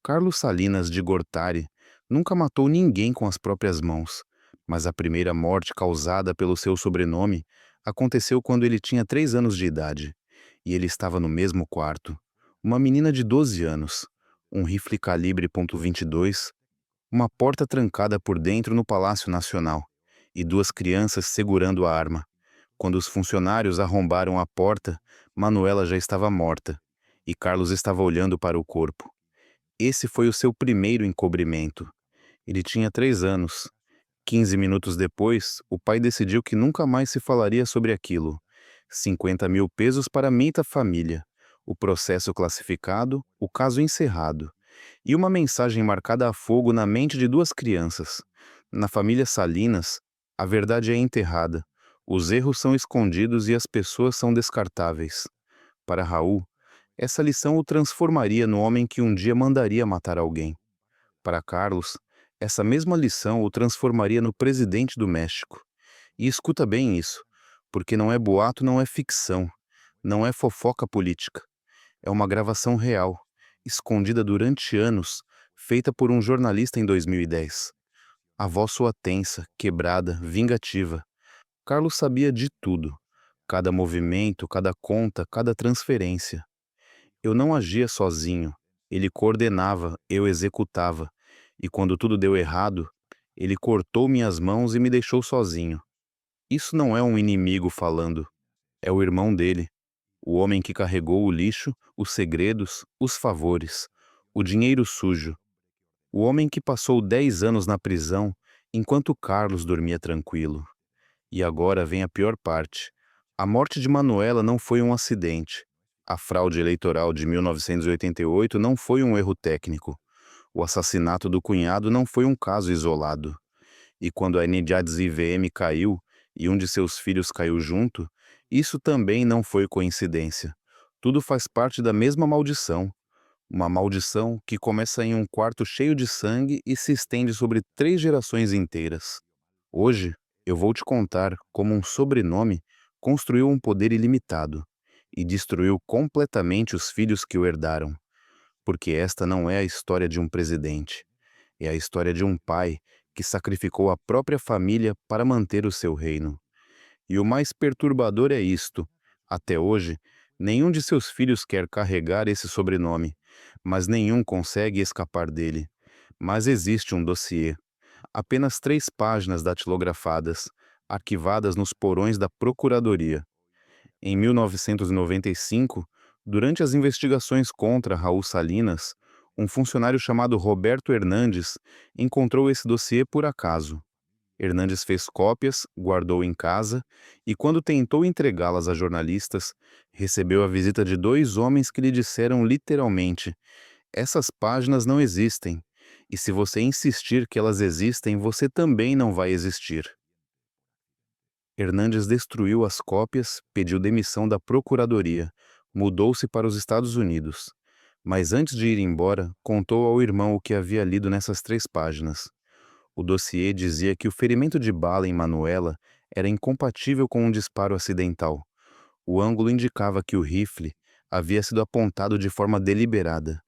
Carlos Salinas de Gortari nunca matou ninguém com as próprias mãos, mas a primeira morte causada pelo seu sobrenome aconteceu quando ele tinha 3 anos de idade, e ele estava no mesmo quarto. Uma menina de 12 anos, um rifle calibre .22, uma porta trancada por dentro no Palácio Nacional, e duas crianças segurando a arma. Quando os funcionários arrombaram a porta, Manuela já estava morta, e Carlos estava olhando para o corpo. Esse foi o seu primeiro encobrimento. Ele tinha 3 anos. 15 minutos depois, o pai decidiu que nunca mais se falaria sobre aquilo. 50 mil pesos para Minta família. O processo classificado, o caso encerrado. E uma mensagem marcada a fogo na mente de duas crianças. Na família Salinas, a verdade é enterrada. Os erros são escondidos e as pessoas são descartáveis. Para Raul, essa lição o transformaria no homem que um dia mandaria matar alguém. Para Carlos, essa mesma lição o transformaria no presidente do México. E escuta bem isso, porque não é boato, não é ficção, não é fofoca política. É uma gravação real, escondida durante anos, feita por um jornalista em 2010. A voz soa tensa, quebrada, vingativa. Carlos sabia de tudo. Cada movimento, cada conta, cada transferência. Eu não agia sozinho. Ele coordenava, eu executava. E quando tudo deu errado, ele cortou minhas mãos e me deixou sozinho. Isso não é um inimigo falando. É o irmão dele. O homem que carregou o lixo, os segredos, os favores, o dinheiro sujo. O homem que passou 10 anos na prisão enquanto Carlos dormia tranquilo. E agora vem a pior parte. A morte de Manuela não foi um acidente. A fraude eleitoral de 1988 não foi um erro técnico. O assassinato do cunhado não foi um caso isolado. E quando a Enedjades IVM caiu e um de seus filhos caiu junto, isso também não foi coincidência. Tudo faz parte da mesma maldição. Uma maldição que começa em um quarto cheio de sangue e se estende sobre 3 gerações inteiras. Hoje, eu vou te contar como um sobrenome construiu um poder ilimitado e destruiu completamente os filhos que o herdaram. Porque esta não é a história de um presidente, é a história de um pai que sacrificou a própria família para manter o seu reino. E o mais perturbador é isto: até hoje, nenhum de seus filhos quer carregar esse sobrenome, mas nenhum consegue escapar dele. Mas existe um dossiê, apenas 3 páginas datilografadas, arquivadas nos porões da Procuradoria. Em 1995, durante as investigações contra Raul Salinas, um funcionário chamado Roberto Hernandes encontrou esse dossiê por acaso. Hernandes fez cópias, guardou em casa e, quando tentou entregá-las a jornalistas, recebeu a visita de 2 homens que lhe disseram literalmente: essas páginas não existem, e se você insistir que elas existem, você também não vai existir. Hernandes destruiu as cópias, pediu demissão da procuradoria, mudou-se para os Estados Unidos. Mas antes de ir embora, contou ao irmão o que havia lido nessas 3 páginas. O dossiê dizia que o ferimento de bala em Manuela era incompatível com um disparo acidental. O ângulo indicava que o rifle havia sido apontado de forma deliberada.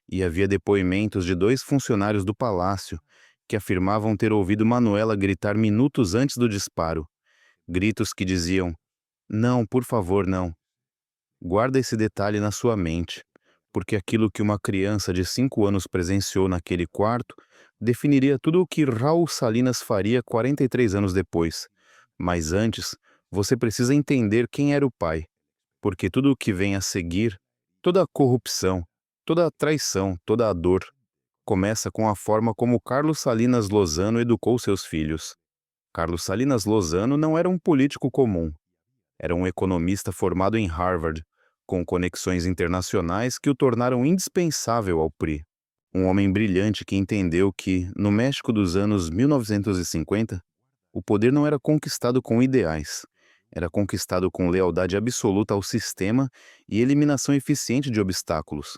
E havia depoimentos de 2 funcionários do palácio que afirmavam ter ouvido Manuela gritar minutos antes do disparo. Gritos que diziam: "Não, por favor, não." Guarda esse detalhe na sua mente, porque aquilo que uma criança de 5 anos presenciou naquele quarto definiria tudo o que Raul Salinas faria 43 anos depois. Mas antes, você precisa entender quem era o pai, porque tudo o que vem a seguir, toda a corrupção, toda a traição, toda a dor, começa com a forma como Carlos Salinas Lozano educou seus filhos. Carlos Salinas Lozano não era um político comum. Era um economista formado em Harvard, com conexões internacionais que o tornaram indispensável ao PRI. Um homem brilhante que entendeu que, no México dos anos 1950, o poder não era conquistado com ideais, era conquistado com lealdade absoluta ao sistema e eliminação eficiente de obstáculos.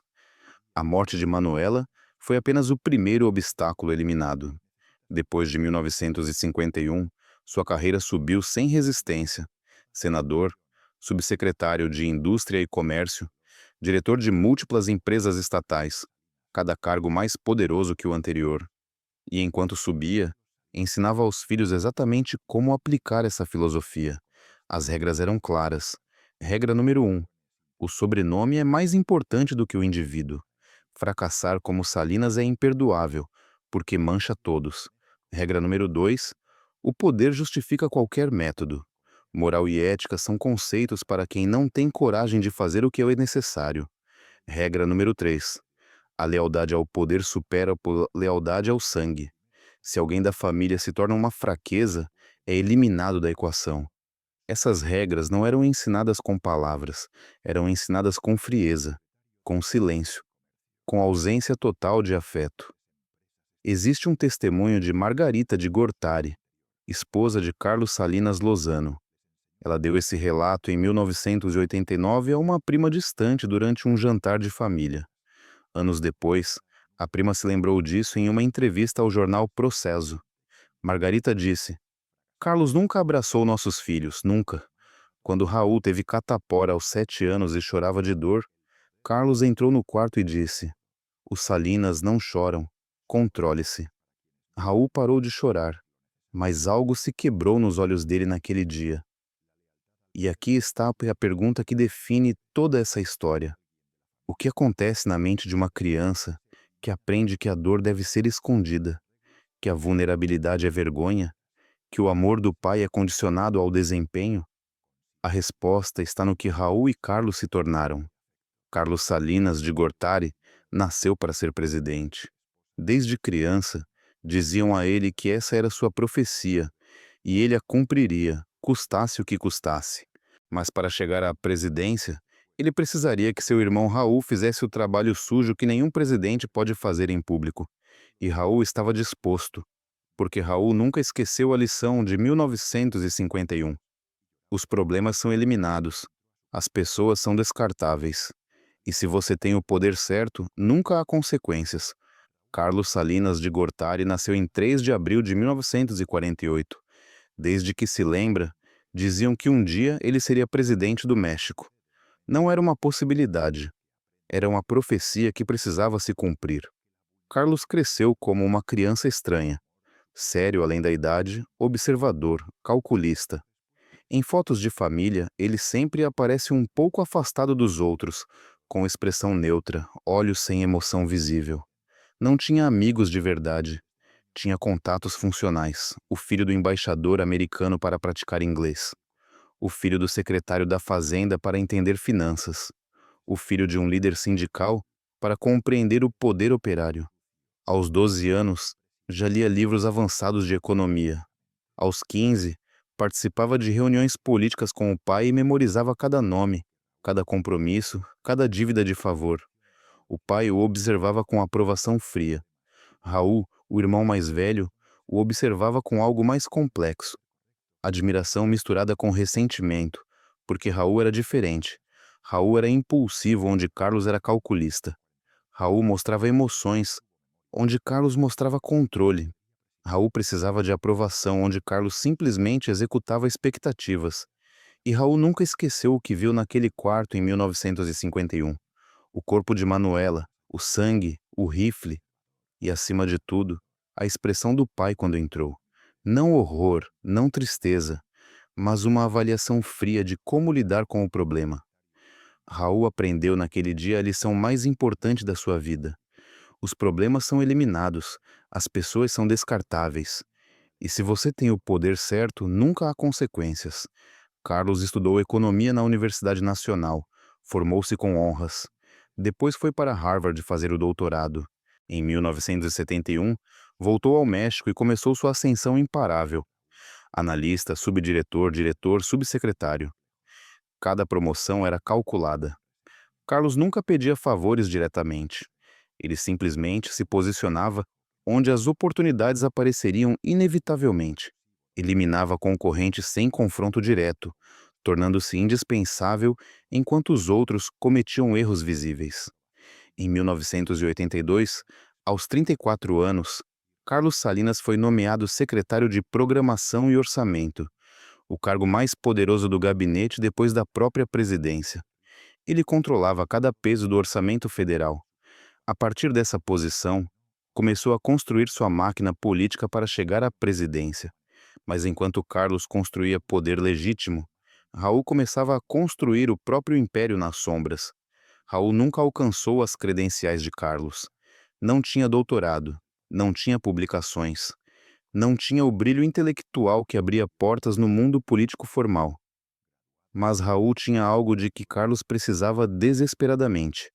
A morte de Manuela foi apenas o primeiro obstáculo eliminado. Depois de 1951, sua carreira subiu sem resistência. Senador, subsecretário de Indústria e Comércio, diretor de múltiplas empresas estatais. cada cargo mais poderoso que o anterior. E enquanto subia, ensinava aos filhos exatamente como aplicar essa filosofia. As regras eram claras. Regra número 1: o sobrenome é mais importante do que o indivíduo. Fracassar como Salinas é imperdoável, porque mancha todos. Regra número 2: o poder justifica qualquer método. Moral e ética são conceitos para quem não tem coragem de fazer o que é necessário. Regra número 3: a lealdade ao poder supera a lealdade ao sangue. Se alguém da família se torna uma fraqueza, é eliminado da equação. Essas regras não eram ensinadas com palavras, eram ensinadas com frieza, com silêncio, com ausência total de afeto. Existe um testemunho de Margarita de Gortari, esposa de Carlos Salinas Lozano. Ela deu esse relato em 1989 a uma prima distante durante um jantar de família. Anos depois, a prima se lembrou disso em uma entrevista ao jornal Processo. Margarita disse: Carlos nunca abraçou nossos filhos, nunca. Quando Raul teve catapora aos 7 anos e chorava de dor, Carlos entrou no quarto e disse: os Salinas não choram, controle-se. Raul parou de chorar, mas algo se quebrou nos olhos dele naquele dia. E aqui está a pergunta que define toda essa história. O que acontece na mente de uma criança que aprende que a dor deve ser escondida, que a vulnerabilidade é vergonha, que o amor do pai é condicionado ao desempenho? A resposta está no que Raul e Carlos se tornaram. Carlos Salinas de Gortari nasceu para ser presidente. Desde criança, diziam a ele que essa era sua profecia, e ele a cumpriria, custasse o que custasse. Mas para chegar à presidência, ele precisaria que seu irmão Raul fizesse o trabalho sujo que nenhum presidente pode fazer em público. E Raul estava disposto, porque Raul nunca esqueceu a lição de 1951. Os problemas são eliminados, as pessoas são descartáveis. E se você tem o poder certo, nunca há consequências. Carlos Salinas de Gortari nasceu em 3 de abril de 1948. Desde que se lembra, diziam que um dia ele seria presidente do México. Não era uma possibilidade, era uma profecia que precisava se cumprir. Carlos cresceu como uma criança estranha, sério além da idade, observador, calculista. Em fotos de família, ele sempre aparece um pouco afastado dos outros, com expressão neutra, olhos sem emoção visível. Não tinha amigos de verdade. Tinha contatos funcionais, o filho do embaixador americano para praticar inglês, o filho do secretário da Fazenda para entender finanças, o filho de um líder sindical para compreender o poder operário. Aos 12 anos, já lia livros avançados de economia. Aos 15, participava de reuniões políticas com o pai e memorizava cada nome, cada compromisso, cada dívida de favor. O pai o observava com aprovação fria. Raul, o irmão mais velho, o observava com algo mais complexo. Admiração misturada com ressentimento, porque Raul era diferente. Raul era impulsivo, onde Carlos era calculista. Raul mostrava emoções, onde Carlos mostrava controle. Raul precisava de aprovação, onde Carlos simplesmente executava expectativas. E Raul nunca esqueceu o que viu naquele quarto em 1951. O corpo de Manuela, o sangue, o rifle e, acima de tudo, a expressão do pai quando entrou. Não horror, não tristeza, mas uma avaliação fria de como lidar com o problema. Raul aprendeu naquele dia a lição mais importante da sua vida. Os problemas são eliminados, as pessoas são descartáveis. E se você tem o poder certo, nunca há consequências. Carlos estudou economia na Universidade Nacional, formou-se com honras. Depois foi para Harvard fazer o doutorado. Em 1971, voltou ao México e começou sua ascensão imparável. Analista, subdiretor, diretor, subsecretário. Cada promoção era calculada. Carlos nunca pedia favores diretamente. Ele simplesmente se posicionava onde as oportunidades apareceriam inevitavelmente. Eliminava concorrentes sem confronto direto, tornando-se indispensável enquanto os outros cometiam erros visíveis. Em 1982, aos 34 anos, Carlos Salinas foi nomeado secretário de Programação e Orçamento, o cargo mais poderoso do gabinete depois da própria presidência. Ele controlava cada peso do orçamento federal. A partir dessa posição, começou a construir sua máquina política para chegar à presidência. Mas enquanto Carlos construía poder legítimo, Raul começava a construir o próprio império nas sombras. Raul nunca alcançou as credenciais de Carlos. Não tinha doutorado, não tinha publicações, não tinha o brilho intelectual que abria portas no mundo político formal. Mas Raul tinha algo de que Carlos precisava desesperadamente: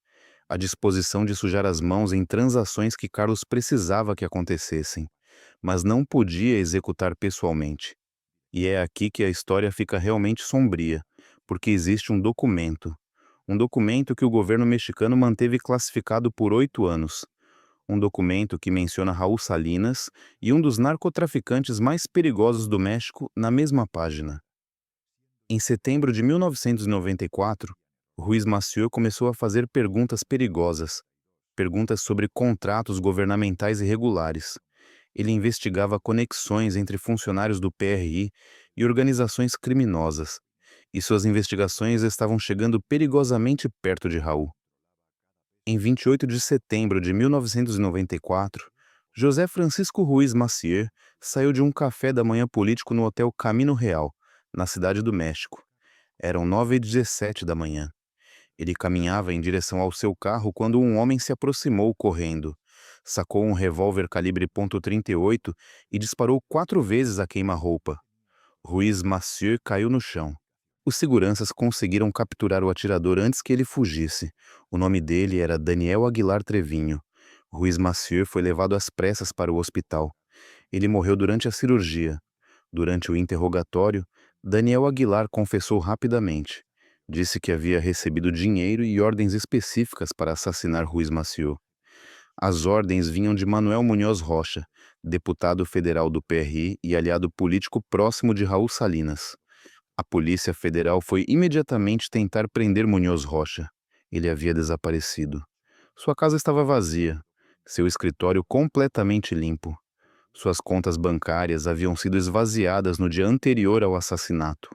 a disposição de sujar as mãos em transações que Carlos precisava que acontecessem, mas não podia executar pessoalmente. E é aqui que a história fica realmente sombria, porque existe um documento que o governo mexicano manteve classificado por 8 anos, um documento que menciona Raul Salinas e um dos narcotraficantes mais perigosos do México na mesma página. Em setembro de 1994, Ruiz Massieu começou a fazer perguntas perigosas, perguntas sobre contratos governamentais irregulares. Ele investigava conexões entre funcionários do PRI e organizações criminosas, e suas investigações estavam chegando perigosamente perto de Raul. Em 28 de setembro de 1994, José Francisco Ruiz Massieu saiu de um café da manhã político no Hotel Camino Real, na Cidade do México. Eram 9h17 da manhã. Ele caminhava em direção ao seu carro quando um homem se aproximou correndo. Sacou um revólver calibre .38 e disparou 4 vezes a queima-roupa. Ruiz Massieu caiu no chão. Os seguranças conseguiram capturar o atirador antes que ele fugisse. O nome dele era Daniel Aguilar Trevinho. Ruiz Massieu foi levado às pressas para o hospital. Ele morreu durante a cirurgia. Durante o interrogatório, Daniel Aguilar confessou rapidamente. Disse que havia recebido dinheiro e ordens específicas para assassinar Ruiz Massieu. As ordens vinham de Manuel Munhoz Rocha, deputado federal do PRI e aliado político próximo de Raul Salinas. A Polícia Federal foi imediatamente tentar prender Munhoz Rocha. Ele havia desaparecido. Sua casa estava vazia, seu escritório completamente limpo. Suas contas bancárias haviam sido esvaziadas no dia anterior ao assassinato.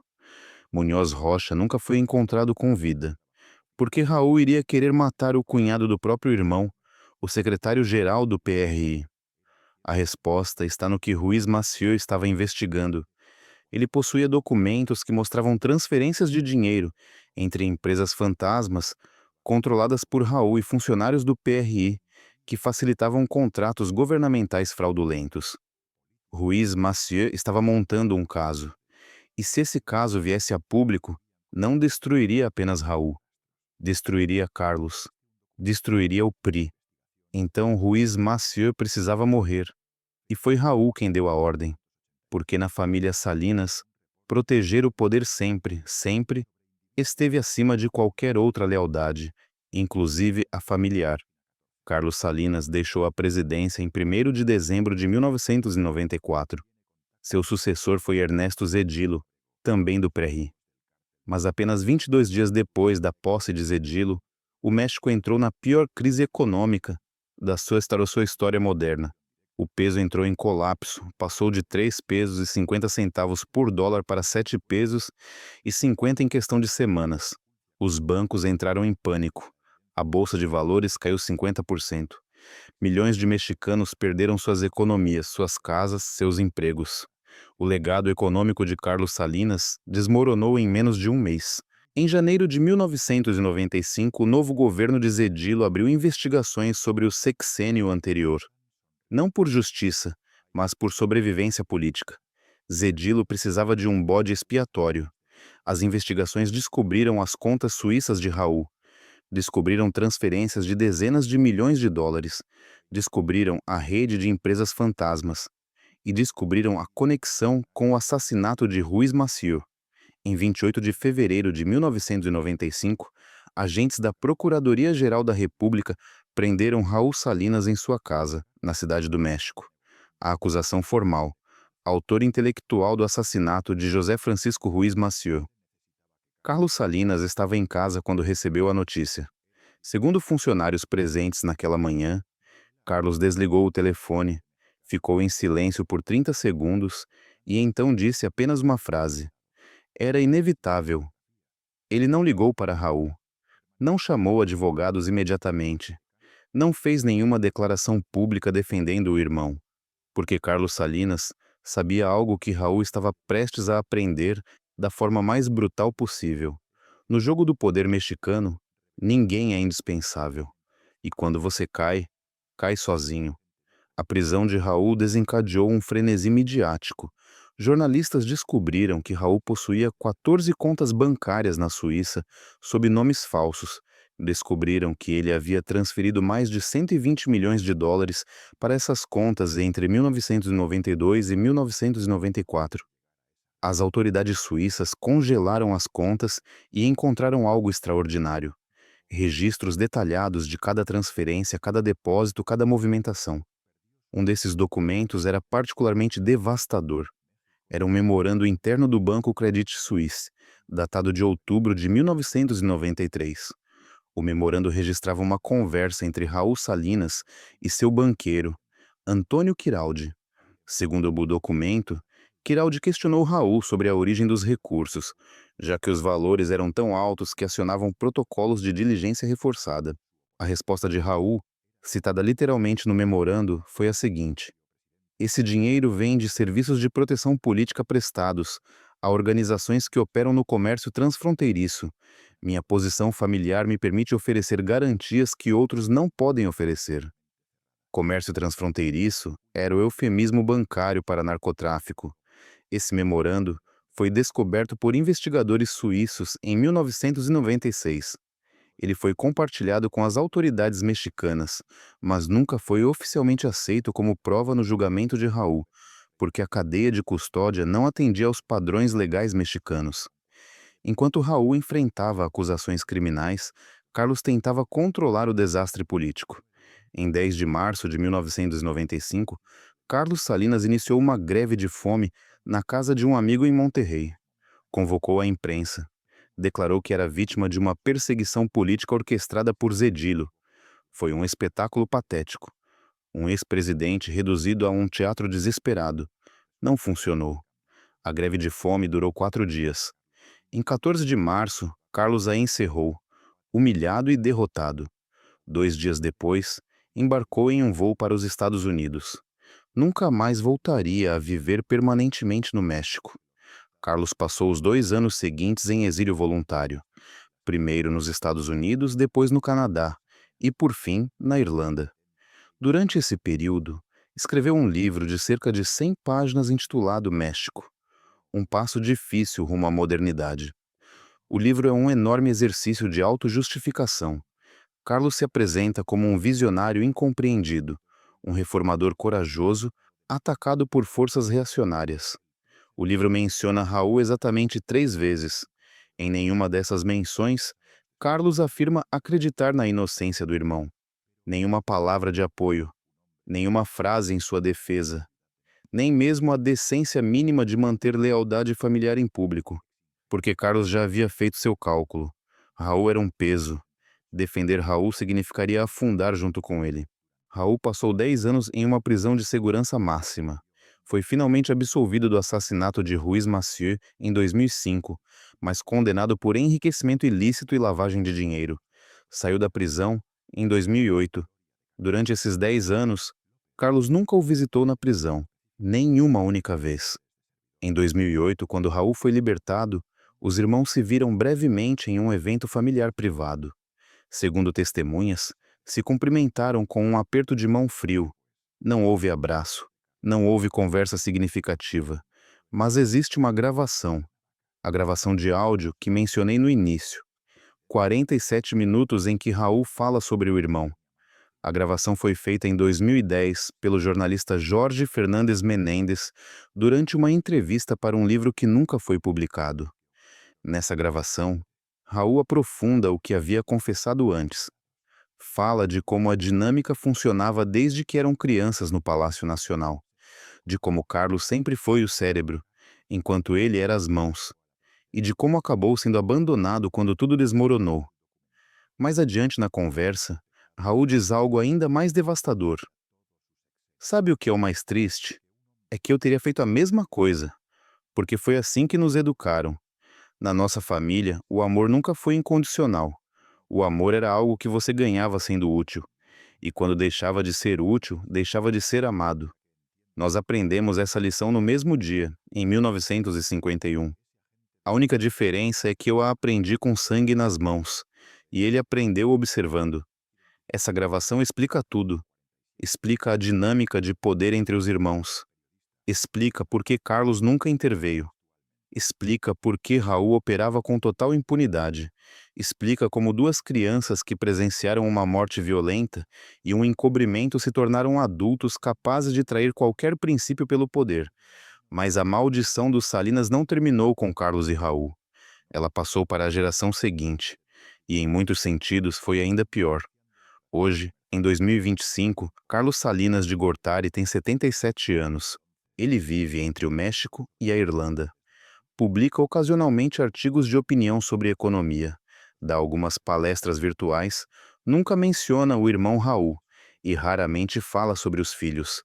Munhoz Rocha nunca foi encontrado com vida. Por que Raul iria querer matar o cunhado do próprio irmão, o secretário-geral do PRI? A resposta está no que Ruiz Massieu estava investigando. Ele possuía documentos que mostravam transferências de dinheiro entre empresas fantasmas controladas por Raul e funcionários do PRI, que facilitavam contratos governamentais fraudulentos. Ruiz Massieu estava montando um caso. E se esse caso viesse a público, não destruiria apenas Raul. Destruiria Carlos. Destruiria o PRI. Então Ruiz Massieu precisava morrer. E foi Raul quem deu a ordem. Porque na família Salinas, proteger o poder sempre, sempre, esteve acima de qualquer outra lealdade, inclusive a familiar. Carlos Salinas deixou a presidência em 1º de dezembro de 1994. Seu sucessor foi Ernesto Zedillo, também do PRI. Mas apenas 22 dias depois da posse de Zedillo, o México entrou na pior crise econômica da sua história moderna. O peso entrou em colapso, passou de 3 pesos e 50 centavos por dólar para 7 pesos e 50 em questão de semanas. Os bancos entraram em pânico. A bolsa de valores caiu 50%. Milhões de mexicanos perderam suas economias, suas casas, seus empregos. O legado econômico de Carlos Salinas desmoronou em menos de um mês. Em janeiro de 1995, o novo governo de Zedillo abriu investigações sobre o sexênio anterior. Não por justiça, mas por sobrevivência política. Zedillo precisava de um bode expiatório. As investigações descobriram as contas suíças de Raul. Descobriram transferências de dezenas de milhões de dólares. Descobriram a rede de empresas fantasmas. E descobriram a conexão com o assassinato de Ruiz Massieu. Em 28 de fevereiro de 1995, agentes da Procuradoria-Geral da República prenderam Raul Salinas em sua casa, na Cidade do México. A acusação formal: autor intelectual do assassinato de José Francisco Ruiz Massieu. Carlos Salinas estava em casa quando recebeu a notícia. Segundo funcionários presentes naquela manhã, Carlos desligou o telefone, ficou em silêncio por 30 segundos e então disse apenas uma frase. Era inevitável. Ele não ligou para Raul. Não chamou advogados imediatamente. Não fez nenhuma declaração pública defendendo o irmão, porque Carlos Salinas sabia algo que Raul estava prestes a aprender da forma mais brutal possível. No jogo do poder mexicano, ninguém é indispensável. E quando você cai, cai sozinho. A prisão de Raul desencadeou um frenesi midiático. Jornalistas descobriram que Raul possuía 14 contas bancárias na Suíça sob nomes falsos. Descobriram que ele havia transferido mais de 120 milhões de dólares para essas contas entre 1992 e 1994. As autoridades suíças congelaram as contas e encontraram algo extraordinário: registros detalhados de cada transferência, cada depósito, cada movimentação. Um desses documentos era particularmente devastador. Era um memorando interno do Banco Credit Suisse, datado de outubro de 1993. O memorando registrava uma conversa entre Raul Salinas e seu banqueiro, Antônio Quiraldi. Segundo o documento, Quiraldi questionou Raul sobre a origem dos recursos, já que os valores eram tão altos que acionavam protocolos de diligência reforçada. A resposta de Raul, citada literalmente no memorando, foi a seguinte: esse dinheiro vem de serviços de proteção política prestados a organizações que operam no comércio transfronteiriço. Minha posição familiar me permite oferecer garantias que outros não podem oferecer. Comércio transfronteiriço era o eufemismo bancário para narcotráfico. Esse memorando foi descoberto por investigadores suíços em 1996. Ele foi compartilhado com as autoridades mexicanas, mas nunca foi oficialmente aceito como prova no julgamento de Raul, porque a cadeia de custódia não atendia aos padrões legais mexicanos. Enquanto Raul enfrentava acusações criminais, Carlos tentava controlar o desastre político. Em 10 de março de 1995, Carlos Salinas iniciou uma greve de fome na casa de um amigo em Monterrey. Convocou a imprensa. Declarou que era vítima de uma perseguição política orquestrada por Zedillo. Foi um espetáculo patético. Um ex-presidente reduzido a um teatro desesperado. Não funcionou. A greve de fome durou 4 dias. Em 14 de março, Carlos a encerrou, humilhado e derrotado. 2 dias depois, embarcou em um voo para os Estados Unidos. Nunca mais voltaria a viver permanentemente no México. Carlos passou os 2 anos seguintes em exílio voluntário, primeiro nos Estados Unidos, depois no Canadá e, por fim, na Irlanda. Durante esse período, escreveu um livro de cerca de 100 páginas intitulado México, um passo difícil rumo à modernidade. O livro é um enorme exercício de autojustificação. Carlos se apresenta como um visionário incompreendido, um reformador corajoso, atacado por forças reacionárias. O livro menciona Raul exatamente 3 vezes. Em nenhuma dessas menções, Carlos afirma acreditar na inocência do irmão. Nenhuma palavra de apoio, nenhuma frase em sua defesa, nem mesmo a decência mínima de manter lealdade familiar em público, porque Carlos já havia feito seu cálculo. Raul era um peso. Defender Raul significaria afundar junto com ele. Raul passou 10 anos em uma prisão de segurança máxima. Foi finalmente absolvido do assassinato de Ruiz Massieu em 2005, mas condenado por enriquecimento ilícito e lavagem de dinheiro. Saiu da prisão em 2008. Durante esses 10 anos, Carlos nunca o visitou na prisão, nenhuma única vez. Em 2008, quando Raul foi libertado, os irmãos se viram brevemente em um evento familiar privado. Segundo testemunhas, se cumprimentaram com um aperto de mão frio. Não houve abraço, não houve conversa significativa, mas existe uma gravação, a gravação de áudio que mencionei no início. 47 minutos em que Raul fala sobre o irmão. A gravação foi feita em 2010 pelo jornalista Jorge Fernandes Menendez durante uma entrevista para um livro que nunca foi publicado. Nessa gravação, Raul aprofunda o que havia confessado antes. Fala de como a dinâmica funcionava desde que eram crianças no Palácio Nacional, de como Carlos sempre foi o cérebro, enquanto ele era as mãos, e de como acabou sendo abandonado quando tudo desmoronou. Mais adiante na conversa, Raul diz algo ainda mais devastador. Sabe o que é o mais triste? É que eu teria feito a mesma coisa, porque foi assim que nos educaram. Na nossa família, o amor nunca foi incondicional. O amor era algo que você ganhava sendo útil. e quando deixava de ser útil, deixava de ser amado. Nós aprendemos essa lição no mesmo dia, em 1951. A única diferença é que eu a aprendi com sangue nas mãos, e ele aprendeu observando. Essa gravação explica tudo. Explica a dinâmica de poder entre os irmãos. Explica por que Carlos nunca interveio. Explica por que Raul operava com total impunidade. Explica como duas crianças que presenciaram uma morte violenta e um encobrimento se tornaram adultos capazes de trair qualquer princípio pelo poder. Mas a maldição dos Salinas não terminou com Carlos e Raul. Ela passou para a geração seguinte. E em muitos sentidos foi ainda pior. Hoje, em 2025, Carlos Salinas de Gortari tem 77 anos. Ele vive entre o México e a Irlanda. Publica ocasionalmente artigos de opinião sobre economia, dá algumas palestras virtuais, nunca menciona o irmão Raul e raramente fala sobre os filhos.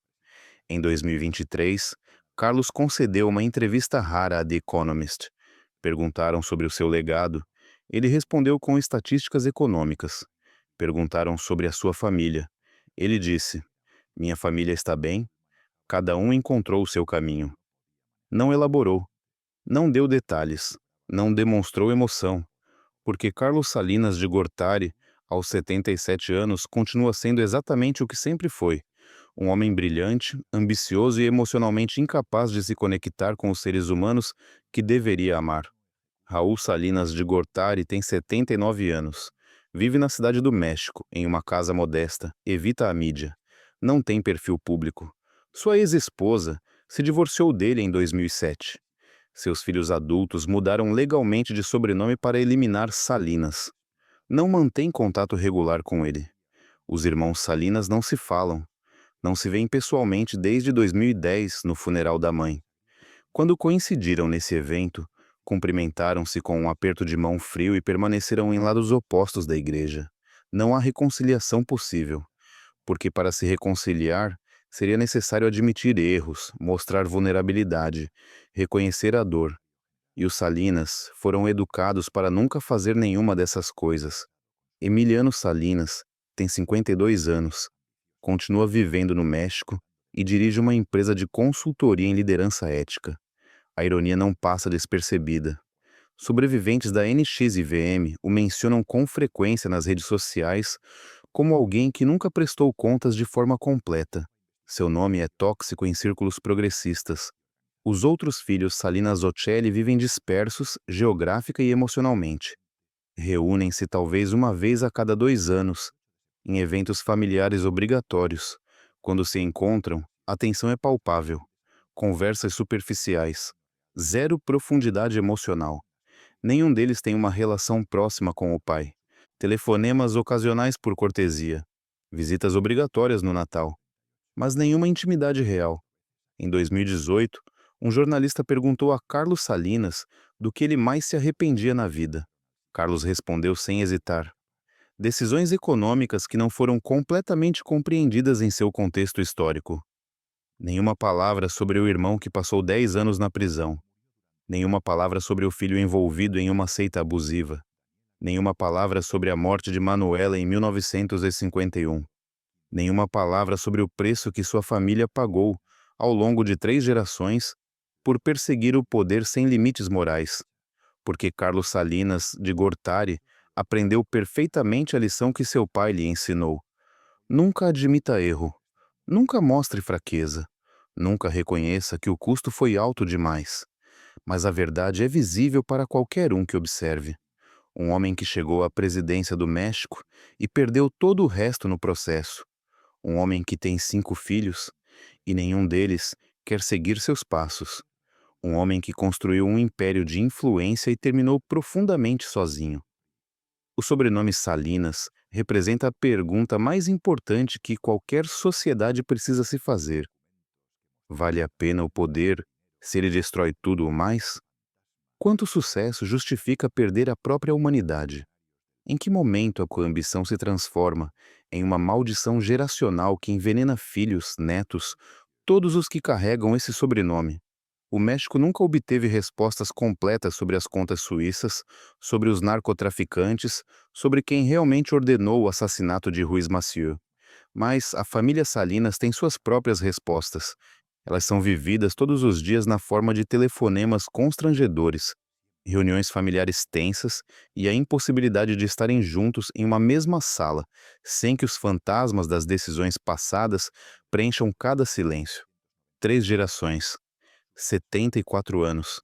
Em 2023, Carlos concedeu uma entrevista rara a The Economist. Perguntaram sobre o seu legado. Ele respondeu com estatísticas econômicas. Perguntaram sobre a sua família. Ele disse: "Minha família está bem, cada um encontrou o seu caminho." Não elaborou. Não deu detalhes, não demonstrou emoção, porque Carlos Salinas de Gortari, aos 77 anos, continua sendo exatamente o que sempre foi, um homem brilhante, ambicioso e emocionalmente incapaz de se conectar com os seres humanos que deveria amar. Raul Salinas de Gortari tem 79 anos. Vive na cidade do México, em uma casa modesta, evita a mídia. Não tem perfil público. Sua ex-esposa se divorciou dele em 2007. Seus filhos adultos mudaram legalmente de sobrenome para eliminar Salinas. Não mantém contato regular com ele. Os irmãos Salinas não se falam. Não se veem pessoalmente desde 2010, no funeral da mãe. Quando coincidiram nesse evento, cumprimentaram-se com um aperto de mão frio e permaneceram em lados opostos da igreja. Não há reconciliação possível, porque para se reconciliar, seria necessário admitir erros, mostrar vulnerabilidade, reconhecer a dor. E os Salinas foram educados para nunca fazer nenhuma dessas coisas. Emiliano Salinas tem 52 anos, continua vivendo no México e dirige uma empresa de consultoria em liderança ética. A ironia não passa despercebida. Sobreviventes da NXIVM o mencionam com frequência nas redes sociais como alguém que nunca prestou contas de forma completa. Seu nome é tóxico em círculos progressistas. Os outros filhos Salinas Ocelli vivem dispersos geográfica e emocionalmente. Reúnem-se talvez uma vez a cada 2 anos, em eventos familiares obrigatórios. Quando se encontram, a tensão é palpável. Conversas superficiais. Zero profundidade emocional. Nenhum deles tem uma relação próxima com o pai. Telefonemas ocasionais por cortesia. Visitas obrigatórias no Natal. Mas nenhuma intimidade real. Em 2018, um jornalista perguntou a Carlos Salinas do que ele mais se arrependia na vida. Carlos respondeu sem hesitar: decisões econômicas que não foram completamente compreendidas em seu contexto histórico. Nenhuma palavra sobre o irmão que passou 10 anos na prisão. Nenhuma palavra sobre o filho envolvido em uma seita abusiva. Nenhuma palavra sobre a morte de Manuela em 1951. Nenhuma palavra sobre o preço que sua família pagou, ao longo de 3 gerações, por perseguir o poder sem limites morais. Porque Carlos Salinas, de Gortari, aprendeu perfeitamente a lição que seu pai lhe ensinou. Nunca admita erro. Nunca mostre fraqueza. Nunca reconheça que o custo foi alto demais. Mas a verdade é visível para qualquer um que observe. Um homem que chegou à presidência do México e perdeu todo o resto no processo. Um homem que tem 5 filhos e nenhum deles quer seguir seus passos. Um homem que construiu um império de influência e terminou profundamente sozinho. O sobrenome Salinas representa a pergunta mais importante que qualquer sociedade precisa se fazer. Vale a pena o poder se ele destrói tudo o mais? Quanto sucesso justifica perder a própria humanidade? Em que momento a ambição se transforma em uma maldição geracional que envenena filhos, netos, todos os que carregam esse sobrenome? O México nunca obteve respostas completas sobre as contas suíças, sobre os narcotraficantes, sobre quem realmente ordenou o assassinato de Ruiz Massieu. Mas a família Salinas tem suas próprias respostas. Elas são vividas todos os dias na forma de telefonemas constrangedores, reuniões familiares tensas e a impossibilidade de estarem juntos em uma mesma sala, sem que os fantasmas das decisões passadas preencham cada silêncio. 3 gerações, 74 anos,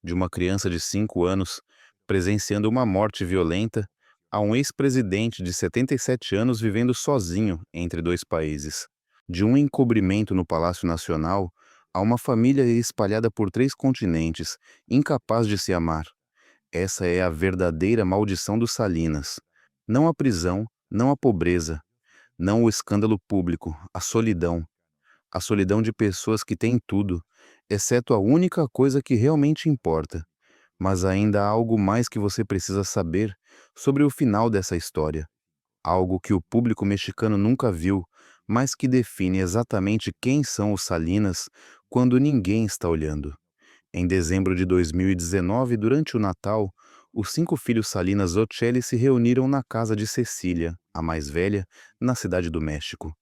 de uma criança de 5 anos presenciando uma morte violenta a um ex-presidente de 77 anos vivendo sozinho entre dois países. De um encobrimento no Palácio Nacional a uma família espalhada por 3 continentes, incapaz de se amar. Essa é a verdadeira maldição dos Salinas. Não a prisão, não a pobreza, não o escândalo público, a solidão. A solidão de pessoas que têm tudo, exceto a única coisa que realmente importa. Mas ainda há algo mais que você precisa saber sobre o final dessa história. Algo que o público mexicano nunca viu, mas que define exatamente quem são os Salinas quando ninguém está olhando. Em dezembro de 2019, durante o Natal, os 5 filhos Salinas Ocelli se reuniram na casa de Cecília, a mais velha, na Cidade do México.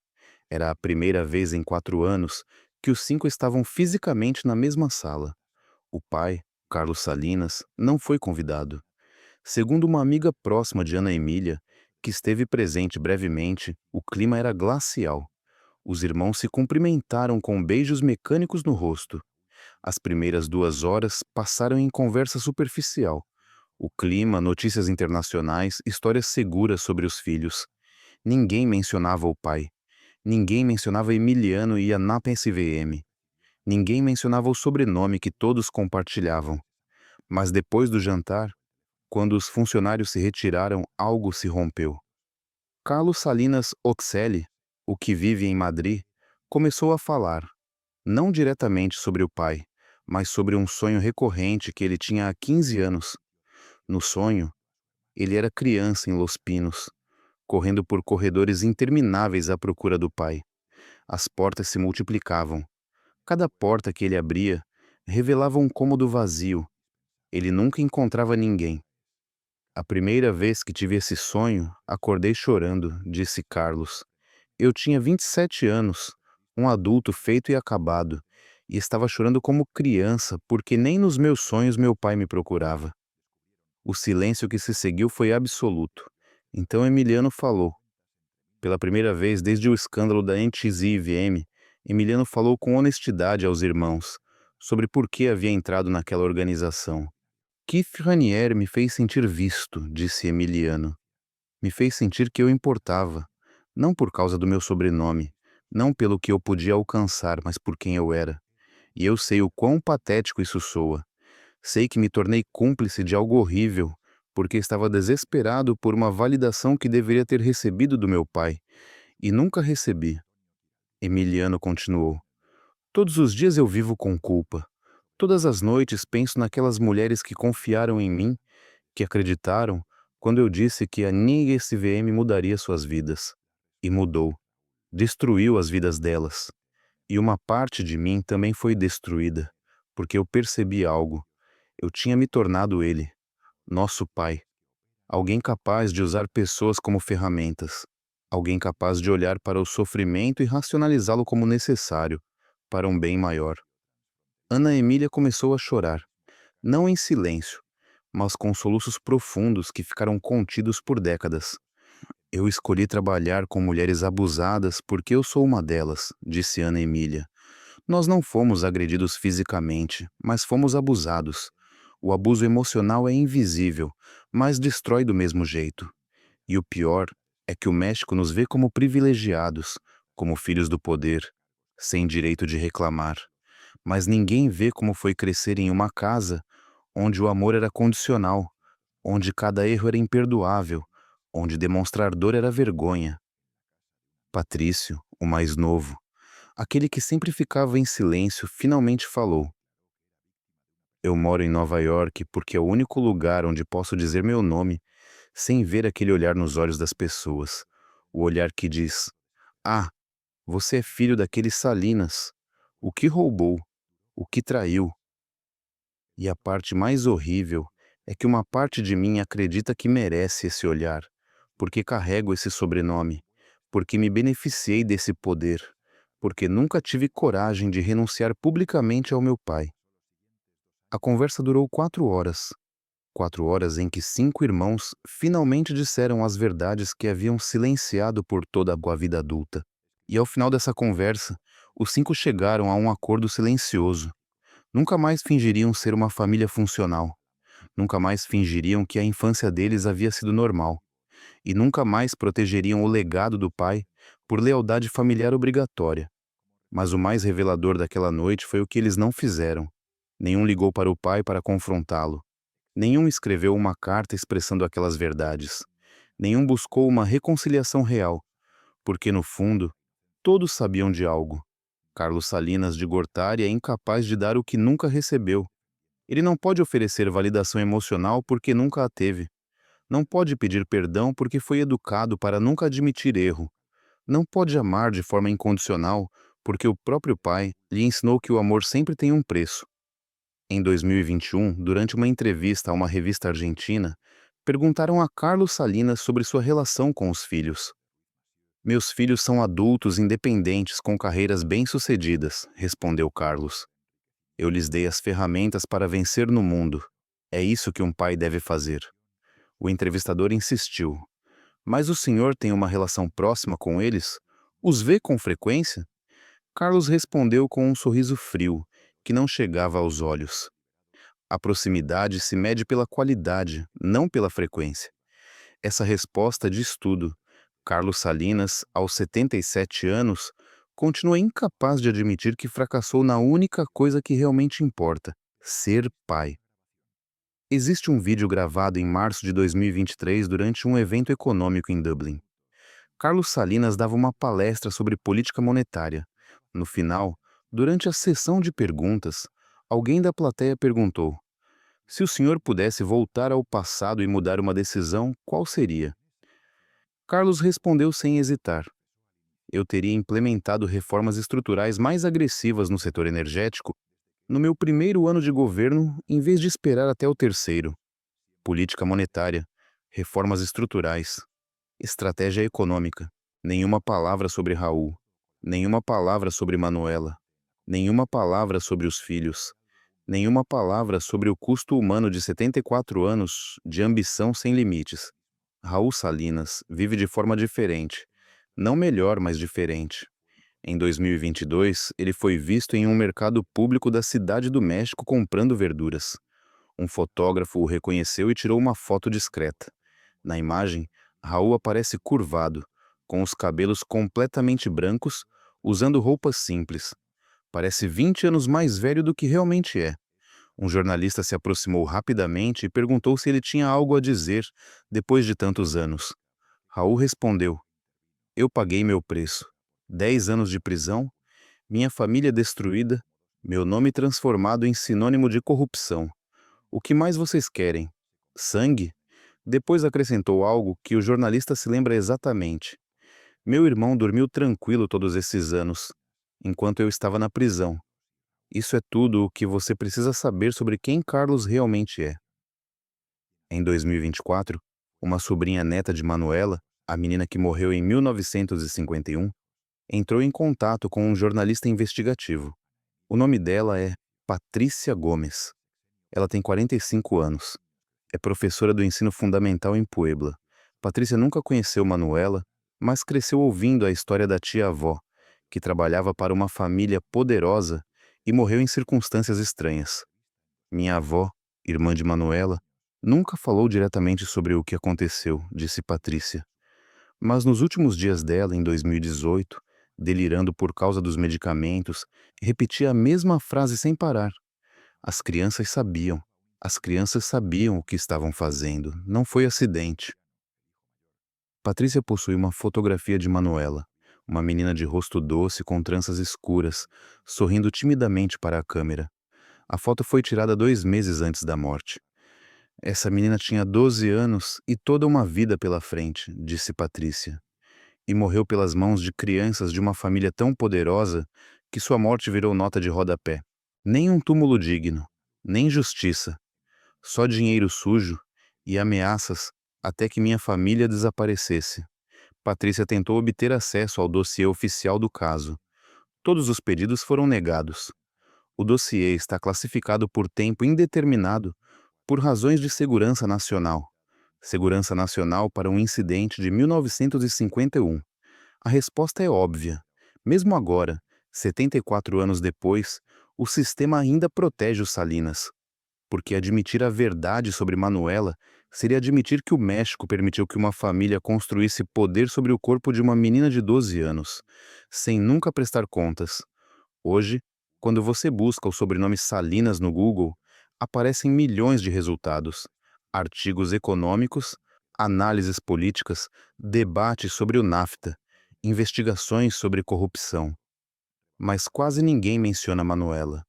Era a primeira vez em 4 anos que os 5 estavam fisicamente na mesma sala. O pai, Carlos Salinas, não foi convidado. Segundo uma amiga próxima de Ana Emília, que esteve presente brevemente, o clima era glacial. Os irmãos se cumprimentaram com beijos mecânicos no rosto. As primeiras 2 horas passaram em conversa superficial. O clima, notícias internacionais, histórias seguras sobre os filhos. Ninguém mencionava o pai. Ninguém mencionava Emiliano e Aná SVM. Ninguém mencionava o sobrenome que todos compartilhavam. Mas depois do jantar, quando os funcionários se retiraram, algo se rompeu. Carlos Salinas Oxelli, o que vive em Madrid, começou a falar, não diretamente sobre o pai, mas sobre um sonho recorrente que ele tinha há 15 anos. No sonho, ele era criança em Los Pinos, correndo por corredores intermináveis à procura do pai. As portas se multiplicavam. Cada porta que ele abria revelava um cômodo vazio. Ele nunca encontrava ninguém. A primeira vez que tive esse sonho, acordei chorando, disse Carlos. Eu tinha 27 anos, um adulto feito e acabado, e estava chorando como criança porque nem nos meus sonhos meu pai me procurava. O silêncio que se seguiu foi absoluto. Então Emiliano falou. Pela primeira vez desde o escândalo da NXIVM, Emiliano falou com honestidade aos irmãos sobre por que havia entrado naquela organização. Keith Raniere me fez sentir visto, disse Emiliano. Me fez sentir que eu importava, não por causa do meu sobrenome, não pelo que eu podia alcançar, mas por quem eu era. E eu sei o quão patético isso soa. Sei que me tornei cúmplice de algo horrível, porque estava desesperado por uma validação que deveria ter recebido do meu pai, e nunca recebi. Emiliano continuou. Todos os dias eu vivo com culpa. Todas as noites penso naquelas mulheres que confiaram em mim, que acreditaram, quando eu disse que a NIG SVM mudaria suas vidas. E mudou. Destruiu as vidas delas. E uma parte de mim também foi destruída, porque eu percebi algo. Eu tinha me tornado ele, nosso pai. Alguém capaz de usar pessoas como ferramentas. Alguém capaz de olhar para o sofrimento e racionalizá-lo como necessário, para um bem maior. Ana Emília começou a chorar, não em silêncio, mas com soluços profundos que ficaram contidos por décadas. Eu escolhi trabalhar com mulheres abusadas porque eu sou uma delas, disse Ana Emília. Nós não fomos agredidos fisicamente, mas fomos abusados. O abuso emocional é invisível, mas destrói do mesmo jeito. E o pior é que o México nos vê como privilegiados, como filhos do poder, sem direito de reclamar. Mas ninguém vê como foi crescer em uma casa onde o amor era condicional, onde cada erro era imperdoável, onde demonstrar dor era vergonha. Patrício, o mais novo, aquele que sempre ficava em silêncio, finalmente falou. Eu moro em Nova York porque é o único lugar onde posso dizer meu nome sem ver aquele olhar nos olhos das pessoas. O olhar que diz, ah, você é filho daqueles Salinas. O que roubou? O que traiu? E a parte mais horrível é que uma parte de mim acredita que merece esse olhar, porque carrego esse sobrenome, porque me beneficiei desse poder, porque nunca tive coragem de renunciar publicamente ao meu pai. A conversa durou 4 horas. 4 horas em que 5 irmãos finalmente disseram as verdades que haviam silenciado por toda a vida adulta. E ao final dessa conversa, os 5 chegaram a um acordo silencioso. Nunca mais fingiriam ser uma família funcional. Nunca mais fingiriam que a infância deles havia sido normal. E nunca mais protegeriam o legado do pai por lealdade familiar obrigatória. Mas o mais revelador daquela noite foi o que eles não fizeram. Nenhum ligou para o pai para confrontá-lo. Nenhum escreveu uma carta expressando aquelas verdades. Nenhum buscou uma reconciliação real, porque no fundo, todos sabiam de algo. Carlos Salinas de Gortari é incapaz de dar o que nunca recebeu. Ele não pode oferecer validação emocional porque nunca a teve. Não pode pedir perdão porque foi educado para nunca admitir erro. Não pode amar de forma incondicional porque o próprio pai lhe ensinou que o amor sempre tem um preço. Em 2021, durante uma entrevista a uma revista argentina, perguntaram a Carlos Salinas sobre sua relação com os filhos. Meus filhos são adultos independentes com carreiras bem-sucedidas, respondeu Carlos. Eu lhes dei as ferramentas para vencer no mundo. É isso que um pai deve fazer. O entrevistador insistiu. Mas o senhor tem uma relação próxima com eles? Os vê com frequência? Carlos respondeu com um sorriso frio, que não chegava aos olhos. A proximidade se mede pela qualidade, não pela frequência. Essa resposta diz tudo. Carlos Salinas, aos 77 anos, continua incapaz de admitir que fracassou na única coisa que realmente importa: ser pai. Existe um vídeo gravado em março de 2023 durante um evento econômico em Dublin. Carlos Salinas dava uma palestra sobre política monetária. No final, durante a sessão de perguntas, alguém da plateia perguntou: se o senhor pudesse voltar ao passado e mudar uma decisão, qual seria? Carlos respondeu sem hesitar: eu teria implementado reformas estruturais mais agressivas no setor energético no meu primeiro ano de governo, em vez de esperar até o terceiro. Política monetária, reformas estruturais, estratégia econômica. Nenhuma palavra sobre Raul. Nenhuma palavra sobre Manuela. Nenhuma palavra sobre os filhos. Nenhuma palavra sobre o custo humano de 74 anos de ambição sem limites. Raul Salinas vive de forma diferente. Não melhor, mas diferente. Em 2022, ele foi visto em um mercado público da Cidade do México comprando verduras. Um fotógrafo o reconheceu e tirou uma foto discreta. Na imagem, Raul aparece curvado, com os cabelos completamente brancos, usando roupas simples. Parece 20 anos mais velho do que realmente é. Um jornalista se aproximou rapidamente e perguntou se ele tinha algo a dizer depois de tantos anos. Raul respondeu: eu paguei meu preço. 10 anos de prisão, minha família destruída, meu nome transformado em sinônimo de corrupção. O que mais vocês querem? Sangue? Depois acrescentou algo que o jornalista se lembra exatamente. Meu irmão dormiu tranquilo todos esses anos, enquanto eu estava na prisão. Isso é tudo o que você precisa saber sobre quem Carlos realmente é. Em 2024, uma sobrinha neta de Manuela, a menina que morreu em 1951, entrou em contato com um jornalista investigativo. O nome dela é Patrícia Gomes. Ela tem 45 anos. É professora do ensino fundamental em Puebla. Patrícia nunca conheceu Manuela, mas cresceu ouvindo a história da tia-avó, que trabalhava para uma família poderosa e morreu em circunstâncias estranhas. Minha avó, irmã de Manuela, nunca falou diretamente sobre o que aconteceu, disse Patrícia. Mas nos últimos dias dela, em 2018, delirando por causa dos medicamentos, repetia a mesma frase sem parar. As crianças sabiam. As crianças sabiam o que estavam fazendo. Não foi acidente. Patrícia possui uma fotografia de Manuela, uma menina de rosto doce com tranças escuras, sorrindo timidamente para a câmera. A foto foi tirada 2 meses antes da morte. Essa menina tinha 12 anos e toda uma vida pela frente, disse Patrícia. E morreu pelas mãos de crianças de uma família tão poderosa que sua morte virou nota de rodapé. Nem um túmulo digno, nem justiça, só dinheiro sujo e ameaças até que minha família desaparecesse. Patrícia tentou obter acesso ao dossiê oficial do caso. Todos os pedidos foram negados. O dossiê está classificado por tempo indeterminado por razões de segurança nacional. Segurança nacional para um incidente de 1951. A resposta é óbvia. Mesmo agora, 74 anos depois, o sistema ainda protege os Salinas, porque admitir a verdade sobre Manuela seria admitir que o México permitiu que uma família construísse poder sobre o corpo de uma menina de 12 anos, sem nunca prestar contas. Hoje, quando você busca o sobrenome Salinas no Google, aparecem milhões de resultados, artigos econômicos, análises políticas, debates sobre o NAFTA, investigações sobre corrupção. Mas quase ninguém menciona Manuela.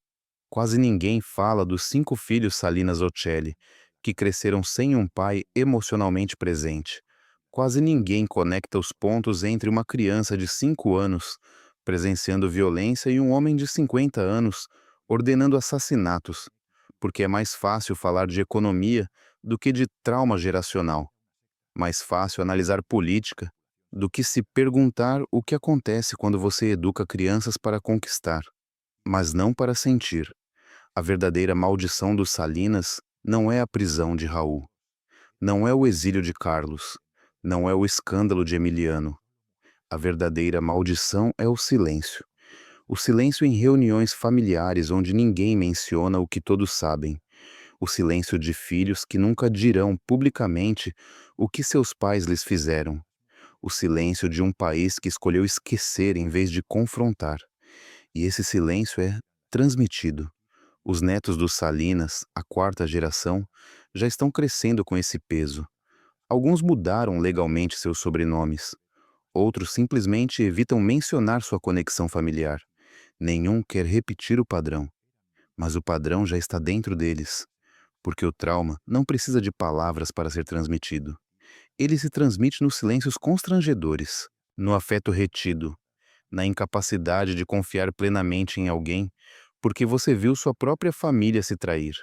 Quase ninguém fala dos 5 filhos Salinas Ocelli, que cresceram sem um pai emocionalmente presente. Quase ninguém conecta os pontos entre uma criança de 5 anos, presenciando violência, e um homem de 50 anos, ordenando assassinatos, porque é mais fácil falar de economia do que de trauma geracional. Mais fácil analisar política do que se perguntar o que acontece quando você educa crianças para conquistar, mas não para sentir. A verdadeira maldição dos Salinas não é a prisão de Raul, não é o exílio de Carlos, não é o escândalo de Emiliano. A verdadeira maldição é o silêncio. O silêncio em reuniões familiares onde ninguém menciona o que todos sabem. O silêncio de filhos que nunca dirão publicamente o que seus pais lhes fizeram. O silêncio de um país que escolheu esquecer em vez de confrontar. E esse silêncio é transmitido. Os netos dos Salinas, a quarta geração, já estão crescendo com esse peso. Alguns mudaram legalmente seus sobrenomes. Outros simplesmente evitam mencionar sua conexão familiar. Nenhum quer repetir o padrão. Mas o padrão já está dentro deles, porque o trauma não precisa de palavras para ser transmitido. Ele se transmite nos silêncios constrangedores, no afeto retido, na incapacidade de confiar plenamente em alguém, porque você viu sua própria família se trair.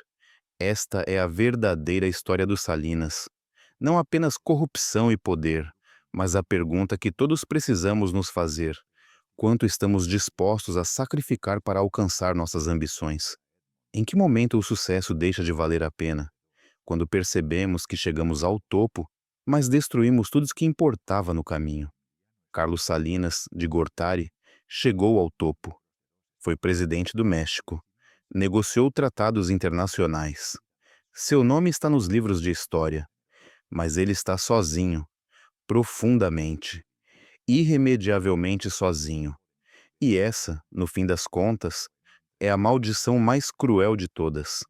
Esta é a verdadeira história dos Salinas. Não apenas corrupção e poder, mas a pergunta que todos precisamos nos fazer: quanto estamos dispostos a sacrificar para alcançar nossas ambições? Em que momento o sucesso deixa de valer a pena? Quando percebemos que chegamos ao topo, mas destruímos tudo o que importava no caminho. Carlos Salinas, de Gortari, chegou ao topo. Foi presidente do México. Negociou tratados internacionais. Seu nome está nos livros de história, mas ele está sozinho, profundamente, irremediavelmente sozinho. E essa, no fim das contas, é a maldição mais cruel de todas.